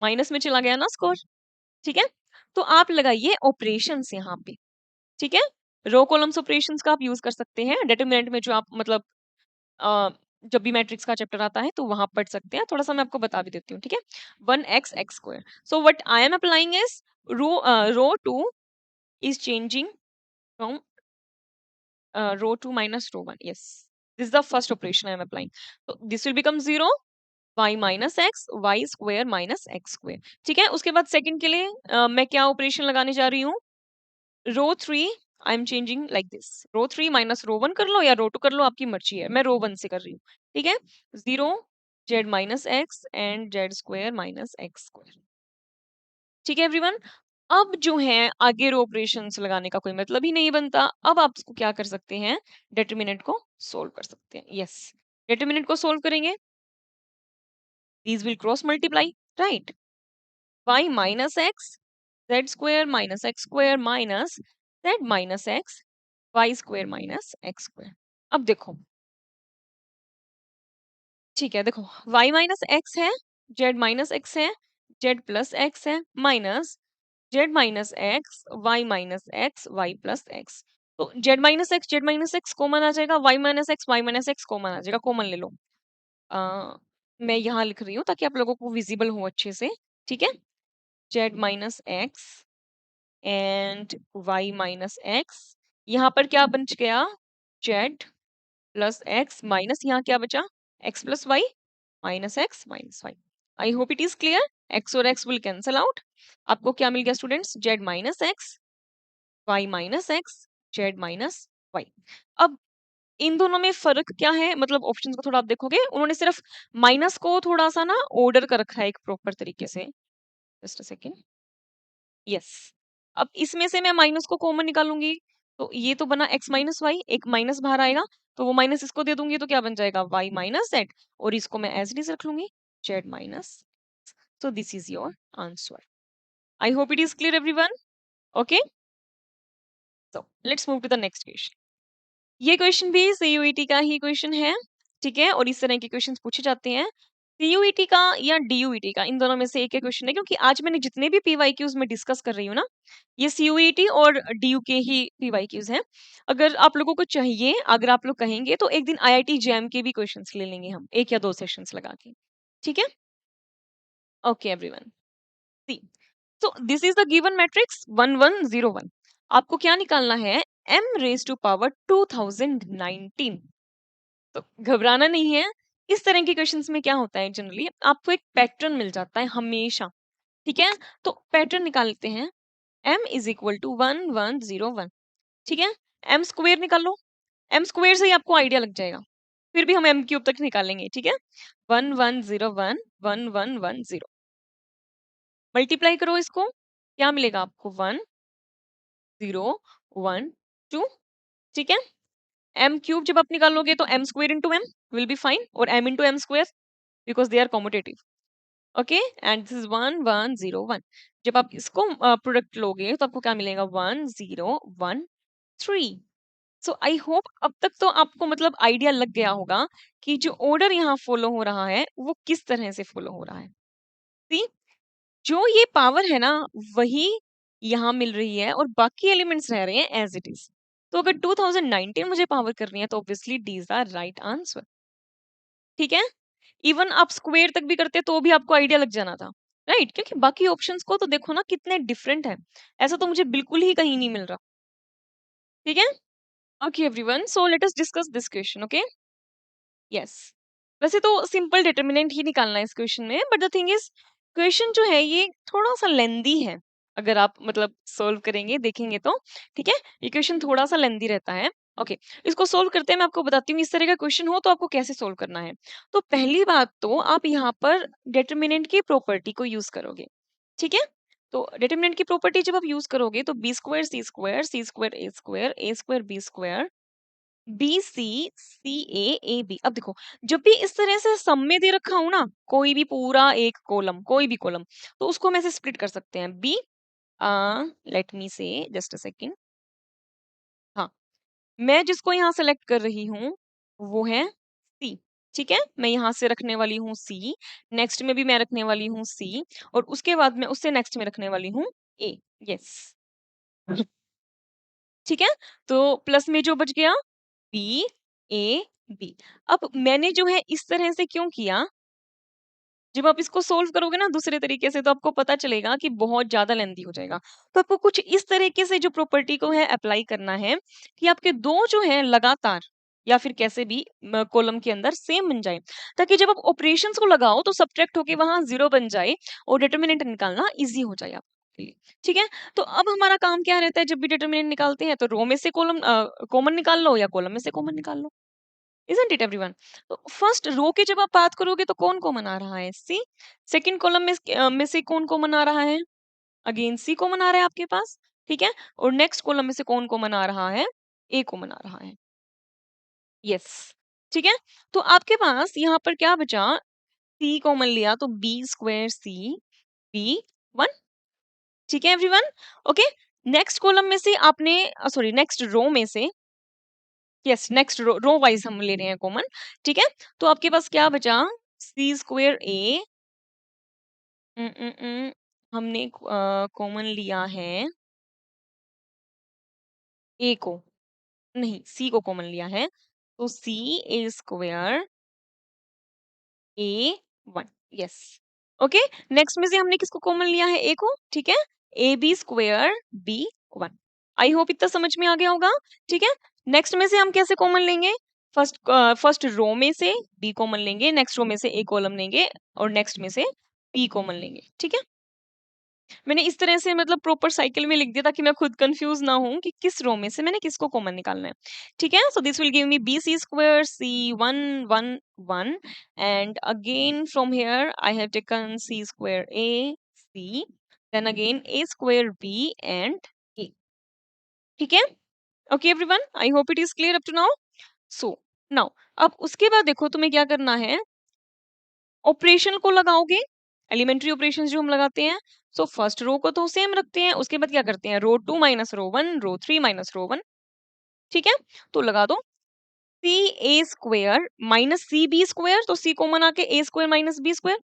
माइनस में चला गया ना स्कोर। ठीक है, तो आप लगाइए ऑपरेशंस यहाँ पे। ठीक है, रो कॉलम्स ऑपरेशंस का आप यूज कर सकते हैं डिटरमिनेंट में, जो आप मतलब अ, जब भी मैट्रिक्स का चैप्टर आता है तो वहां पढ़ सकते हैं। थोड़ा सा मैं आपको बता भी देती हूँ। ठीक है, 1x x²। So what I am applying is row 2 is changing from row 2 minus row 1. Yes, this is the first operation I am applying. So this will become 0, y minus x, y square minus x square. ठीक है, उसके बाद second के लिए मैं क्या operation लगाने जा रही हूँ? Row 3 I am changing like this. Row 3 minus row 1 कर लो या रो 2 कर लो, आपकी मर्जी है। मैं रो 1 से कर रही हूँ। ठीक है, 0 Z minus x and Z square minus x square. ठीक है एवरीवन, अब जो है आगे रो ऑपरेशंस लगाने का कोई मतलब ही नहीं बनता। अब आप इसको क्या कर सकते हैं? डिटरमिनेंट को सोल्व कर सकते हैं। यस, डिटरमिनेंट को सोल्व करेंगे, these will cross multiply, right? y minus x z square minus x square minus z minus x y square minus x square. अब देखो, ठीक है, देखो, y माइनस एक्स है, z माइनस एक्स है, z plus x है, minus z minus x y minus x y plus x. तो z minus x common आ जाएगा, वाई माइनस एक्स कॉमन आ जाएगा, कॉमन ले लो। मैं यहाँ लिख रही हूँ ताकि आप लोगों को विजिबल हो अच्छे से। ठीक है, z minus x and y minus x, यहाँ पर क्या बन गया? जेड प्लस एक्स माइनस यहाँ क्या बचा? X plus y minus x minus y. I hope it is clear. X और एक्स विल कैंसल आउट। आपको क्या मिल गया students? Z minus x y minus x z minus y. अब इन दोनों में फर्क क्या है? मतलब ऑप्शंस को थोड़ा आप देखोगे, उन्होंने सिर्फ माइनस को थोड़ा सा ना ऑर्डर कर रखा है एक प्रॉपर तरीके से। Just a second. यस, अब इसमें से मैं माइनस को कॉमन निकालूंगी, तो ये तो बना एक्स माइनस वाई, एक माइनस बाहर आएगा, तो वो माइनस इसको दे दूंगी, तो क्या बन जाएगा? वाई माइनस जेड, और इसको मैं एज इट इज रख लूंगी, z minus. So this is your answer. I hope it is clear everyone. Okay, so let's move to the next question. ये क्वेश्चन भी सीयूईटी का ही क्वेश्चन है। ठीक है, और इस तरह के क्वेश्चन पूछे जाते हैं सीयूईटी का या डीयूईटी का, इन दोनों में से एक ही क्वेश्चन है, क्योंकि आज मैंने जितने भी पीवाईक्यूज में डिस्कस कर रही हूँ ना, ये सीयूईटी और डीयू के ही पीवाईक्यूज हैं। अगर आप लोगों को चाहिए, अगर आप लोग कहेंगे, तो एक दिन आईआईटी जैम के भी क्वेश्चंस ले लेंगे हम, 1 या 2 सेशंस लगा के। ठीक है, okay everyone, see, so this is the given matrix 1101। आपको क्या निकालना है? m raise to power 2019। तो घबराना नहीं है। इस तरह के क्वेश्चंस में क्या होता है, जनरली आपको एक पैटर्न मिल जाता है हमेशा। ठीक है, तो पैटर्न निकालते हैं। m is equal to 1101। ठीक है, m स्क्वेयर निकाल लो। m स्क्वेयर से ही आपको आइडिया लग जाएगा, फिर भी हम m क्यूब तक निकालेंगे। ठीक है, 1101 1110, मल्टीप्लाई करो इसको, क्या मिलेगा आपको? 1012। ठीक है, m क्यूब जब आप निकालोगे तो m square into m will be fine, और m into m square, because they are commutative. Okay, and this is 1101। जब आप इसको प्रोडक्ट लोगे तो आपको क्या मिलेगा? 1013। सो आई होप अब तक तो आपको मतलब आइडिया लग गया होगा कि जो ऑर्डर यहाँ फॉलो हो रहा है वो किस तरह से फॉलो हो रहा है। सी, जो ये पावर है ना, वही यहाँ मिल रही है और बाकी एलिमेंट्स रह रहे हैं एज इट इज। तो अगर 2019 मुझे पावर करनी है, तो obviously D is the right answer. ठीक है, इवन आप स्क्वायर तक भी करते तो भी आपको आइडिया लग जाना था। राइट? क्योंकि बाकी ऑप्शंस को तो देखो ना कितने डिफरेंट है, ऐसा तो मुझे बिल्कुल ही कहीं नहीं मिल रहा। ठीक है? Okay everyone, so let us discuss this question. Okay, yes, वैसे तो सिंपल डिटर्मिनेंट ही निकालना है इस क्वेश्चन में, but the thing is question जो है ये थोड़ा सा लेंदी है। अगर आप मतलब सोल्व करेंगे देखेंगे तो, ठीक है, ये क्वेश्चन थोड़ा सा लेंदी रहता है। ओके, इसको सोल्व करते हैं, मैं आपको बताती हूँ इस तरह का क्वेश्चन हो तो आपको कैसे सोल्व करना है। तो पहली बात तो आप यहाँ पर डिटर्मिनेंट की प्रॉपर्टी को यूज करोगे। ठीक है, तो डिटर्मिनेंट की प्रॉपर्टी जब आप यूज करोगे तो b square c square a square b square b c c a b. अब देखो, जब भी इस तरह से सम में दे रखा हूं ना, कोई भी पूरा एक कॉलम, कोई भी कॉलम, तो उसको हम ऐसे स्प्लिट कर सकते हैं। बी, लेट मी से जस्ट अ सेकेंड। हाँ, मैं जिसको यहाँ सेलेक्ट कर रही हूँ वो है सी। ठीक है, मैं यहाँ से रखने वाली हूँ सी, नेक्स्ट में भी मैं रखने वाली हूँ सी, और उसके बाद मैं उससे नेक्स्ट में रखने वाली हूँ ए। यस, ठीक है, तो प्लस में जो बच गया बी ए बी। अब मैंने जो है इस तरह से क्यों किया, जब आप इसको सोल्व करोगे ना दूसरे तरीके से तो आपको पता चलेगा कि बहुत ज्यादा लेंथी हो जाएगा। तो आपको कुछ इस तरीके से जो प्रॉपर्टी को है अप्लाई करना है कि आपके दो जो है लगातार या फिर कैसे भी कॉलम के अंदर सेम बन जाए, ताकि जब आप ऑपरेशंस को लगाओ तो सब्ट्रैक्ट होके वहां जीरो बन जाए और डिटरमिनेंट निकालना इजी हो जाए आपके लिए। ठीक है, तो अब हमारा काम क्या रहता है, जब भी डिटरमिनेंट निकालते हैं तो रो में से कॉलम कॉमन निकाल लो या कॉलम में से कॉमन निकाल लो। Isn't it everyone? तो फर्स्ट रो के जब आप बात करोगे तो कौन कॉमन आ रहा है? सी। सेकंड कॉलम में से कौन कॉमन आ रहा है? अगेन सी कॉमन आ रहा है आपके पास। ठीक है, और नेक्स्ट कॉलम में से कौन कॉमन आ रहा है? ए कॉमन आ रहा है। यस, ठीक है, तो आपके पास यहाँ पर क्या बचा? सी कॉमन लिया तो b square c b one. ठीक है एवरीवन? ओके, नेक्स्ट कॉलम में से आपने सॉरी नेक्स्ट रो में से, yes, next row row wise हम ले रहे हैं कॉमन। ठीक है, तो आपके पास क्या बचा? सी स्क्वेयर ए, हमने कॉमन लिया है ए को, नहीं सी को कॉमन लिया है, तो सी A square A one. Yes, okay, next में से हमने किसको कॉमन लिया है? ए को। ठीक है, a B square b one. I hope इतना समझ में आ गया होगा। ठीक है, नेक्स्ट में से हम कैसे कॉमन लेंगे? फर्स्ट फर्स्ट रो में से बी कॉमन लेंगे, नेक्स्ट रो में से ए कॉलम लेंगे, और नेक्स्ट में से पी कॉमन लेंगे। ठीक है, मैंने इस तरह से मतलब प्रॉपर साइकिल में लिख दिया ताकि मैं खुद कंफ्यूज ना हूं कि किस रो में से मैंने किसको कॉमन निकालना है। ठीक है, so this will give me B C square C one one one, and again from here I have taken C square A C, then again A square B and A. ठीक है, okay everyone, I hope it is clear up to now. So now अब उसके बाद देखो तुम्हें क्या करना है, ऑपरेशन को लगाओगे, एलिमेंट्री ऑपरेशंस जो हम लगाते हैं। सो फर्स्ट रो को तो सेम रखते हैं, उसके बाद क्या करते हैं? Row two minus row one, row three minus row one. ठीक है, तो लगा दो C A square minus C B square, तो सी कॉमन आके A square minus B square,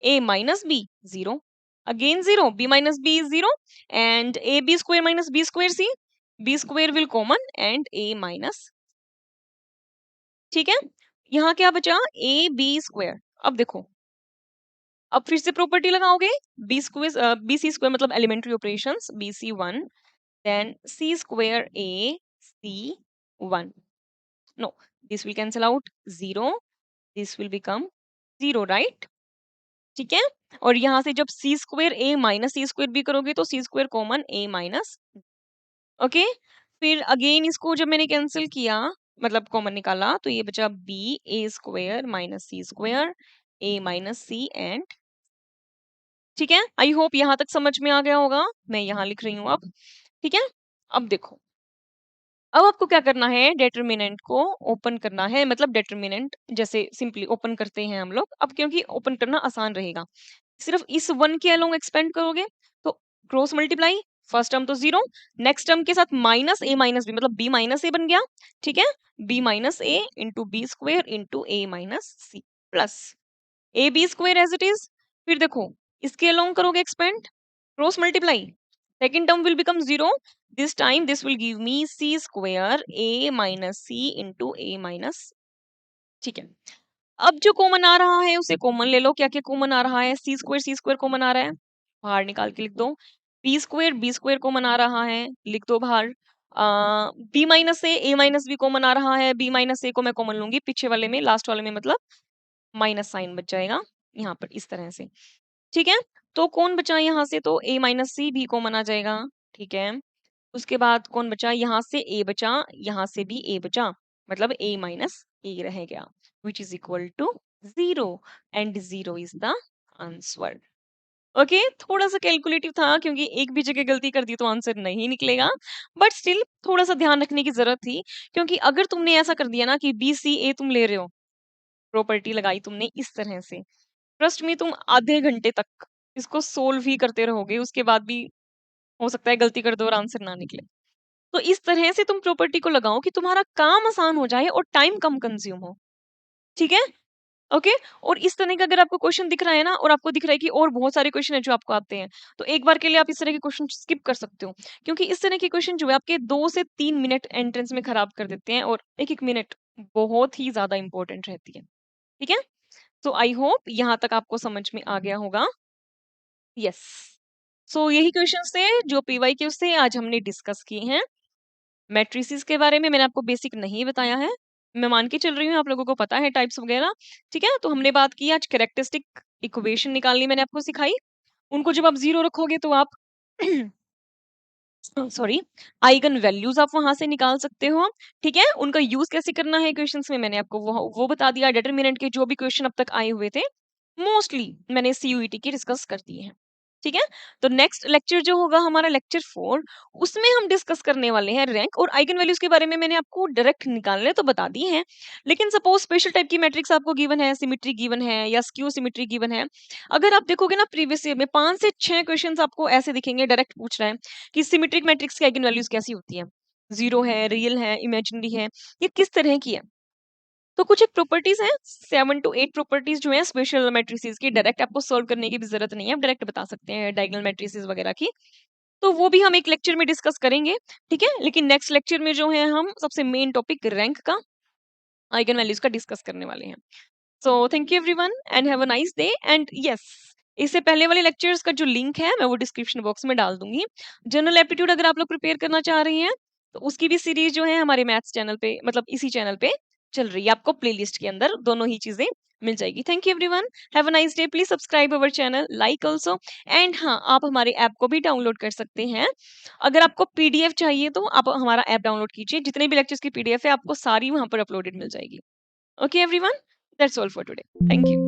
A minus B zero, again zero, B minus B is zero, and A B square minus B square C, B square will common and A minus. ठीक है, यहाँ क्या बचा? A B square. अब देखो, अब फिर से प्रॉपर्टी लगाओगे, B square B C square मतलब elementary operations, B C one, then C square A C one. No, this will cancel out, zero, this will become zero, right? ठीक है, और यहाँ से जब सी स्क्वेयर ए माइनस सी square B करोगे तो C square common A minus. Okay, फिर again इसको जब मैंने कैंसिल किया मतलब कॉमन निकाला तो ये बचा b a square minus C square A minus c and. ठीक है, आई होप यहाँ तक समझ में आ गया होगा। मैं यहाँ लिख रही हूँ अब। ठीक है, अब देखो, अब आपको क्या करना है? डिटरमिनेंट को ओपन करना है, मतलब डिटरमिनेंट जैसे सिंपली ओपन करते हैं हम लोग अब, क्योंकि ओपन करना आसान रहेगा। सिर्फ इस वन के अलोंग एक्सपेंड करोगे तो क्रॉस मल्टीप्लाई, फर्स्ट टर्म तो जीरो, नेक्स्ट टर्म के साथ माइनस ए माइनस बी, मतलब बी माइनस ए बन गया। ठीक है, b minus A into b square into a minus c, plus a B square as it is. फिर देखो, इसके अलोंग करोगे expand, cross multiply, second term will become zero, this time this will give me c square A minus c into a minus. ठीक है, अब जो common आ रहा है उसे कॉमन ले लो। क्या क्या कॉमन आ रहा है? सी स्क्वायर कॉमन आ रहा है, बाहर निकाल के लिख दो। बी स्क्वायर कॉमन आ रहा है, लिख दो बाहर। B minus a minus B common आ रहा है। बी माइनस ए को मैं कॉमन लूंगी पीछे वाले में, लास्ट वाले में, मतलब माइनस साइन बच जाएगा यहाँ पर इस तरह से। ठीक है, तो कौन बचा यहाँ से? तो ए माइनस सी भी कॉमन आ जाएगा। ठीक है, उसके बाद कौन बचा? यहाँ से ए बचा, यहाँ से भी ए बचा, मतलब ए माइनस ए रह गया, which is equal to 0 and 0 is the answer. Okay, थोड़ा सा कैलकुलेटिव था क्योंकि एक भी जगह गलती कर दी तो आंसर नहीं निकलेगा, बट स्टिल थोड़ा सा ध्यान रखने की जरूरत थी, क्योंकि अगर तुमने ऐसा कर दिया ना कि बी सी ए तुम ले रहे हो, प्रॉपर्टी लगाई तुमने इस तरह से, ट्रस्ट में तुम आधे घंटे तक इसको सोल्व ही करते रहोगे, उसके बाद भी हो सकता है गलती कर दो और आंसर ना निकले। तो इस तरह से तुम प्रॉपर्टी को लगाओ कि तुम्हारा काम आसान हो जाए और टाइम कम कंज्यूम हो। ठीक है, ओके। और इस तरह का अगर आपको क्वेश्चन दिख रहा है ना, और आपको दिख रहा है कि और बहुत सारे क्वेश्चन है जो आपको आते हैं, तो एक बार के लिए आप इस तरह के क्वेश्चन स्किप कर सकते हो, क्योंकि इस तरह के क्वेश्चन जो है आपके 2 से 3 मिनट एंट्रेंस में खराब कर देते हैं, और एक एक मिनट बहुत ही ज्यादा इंपॉर्टेंट रहती है। ठीक है, तो आई होप यहाँ तक आपको समझ में आ गया होगा। यस, सो यही क्वेश्चन थे जो पीवाईक्यू से आज हमने डिस्कस किए हैं। मैट्रिसेस के बारे में मैंने आपको बेसिक नहीं बताया है, मैं मान के चल रही हूँ आप लोगों को पता है टाइप्स वगैरह। ठीक है, तो हमने बात की आज कैरेक्टरिस्टिक इक्वेशन निकालनी मैंने आपको सिखाई। उनको जब आप जीरो रखोगे तो आप सॉरी, आइगन वैल्यूज आप वहां से निकाल सकते हो। ठीक है, उनका यूज कैसे करना है क्वेश्चंस में मैंने आपको वो बता दिया। डिटरमिनेंट के जो भी क्वेश्चन अब तक आए हुए थे मोस्टली मैंने सीयूईटी की डिस्कस कर दिए हैं। ठीक है, तो नेक्स्ट लेक्चर जो होगा हमारा लेक्चर 4, उसमें हम डिस्कस करने वाले हैं रैंक और आइगन वैल्यूज के बारे में। मैंने आपको डायरेक्ट निकालने तो बता दिए हैं, लेकिन सपोज स्पेशल टाइप की मैट्रिक्स आपको गिवन है, सिमेट्री गिवन है या स्क्यू सिमेट्री गिवन है, अगर आप देखोगे ना प्रीवियस ईयर में 5 से 6 क्वेश्चंस आपको ऐसे दिखेंगे, डायरेक्ट पूछ रहे हैं कि सिमेट्रिक मैट्रिक्स की आइगन वैल्यूज कैसी होती है, जीरो है, रियल है, इमेजिनरी है, ये किस तरह की है। तो कुछ एक प्रॉपर्टीज हैं, 7 to 8 प्रॉपर्टीज जो है स्पेशल मैट्रिसेस की, डायरेक्ट आपको सॉल्व करने की भी जरूरत नहीं है, आप डायरेक्ट बता सकते हैं डायगोनल मैट्रिसेस वगैरह की। तो वो भी हम एक लेक्चर में डिस्कस करेंगे। ठीक है, लेकिन नेक्स्ट लेक्चर में जो है हम सबसे मेन टॉपिक रैंक का, आइगन वैल्यूज का डिस्कस करने वाले हैं। So thank you everyone and have a nice day. And yes, इससे पहले वाले लेक्चर्स का जो लिंक है मैं वो डिस्क्रिप्शन बॉक्स में डाल दूंगी। जनरल एप्टीट्यूड अगर आप लोग प्रिपेयर करना चाह रही हैं तो उसकी भी सीरीज जो है हमारे मैथ्स चैनल पे, मतलब इसी चैनल पे चल रही है, आपको प्लेलिस्ट के अंदर दोनों ही चीजें मिल जाएगी। Thank you everyone, have a nice day. Please subscribe our channel, like also. And हाँ, आप हमारे ऐप को भी डाउनलोड कर सकते हैं। अगर आपको पीडीएफ चाहिए तो आप हमारा ऐप डाउनलोड कीजिए, जितने भी लेक्चर्स की पीडीएफ है आपको सारी वहां पर अपलोडेड मिल जाएगी। Okay, everyone, that's all for today. Thank you.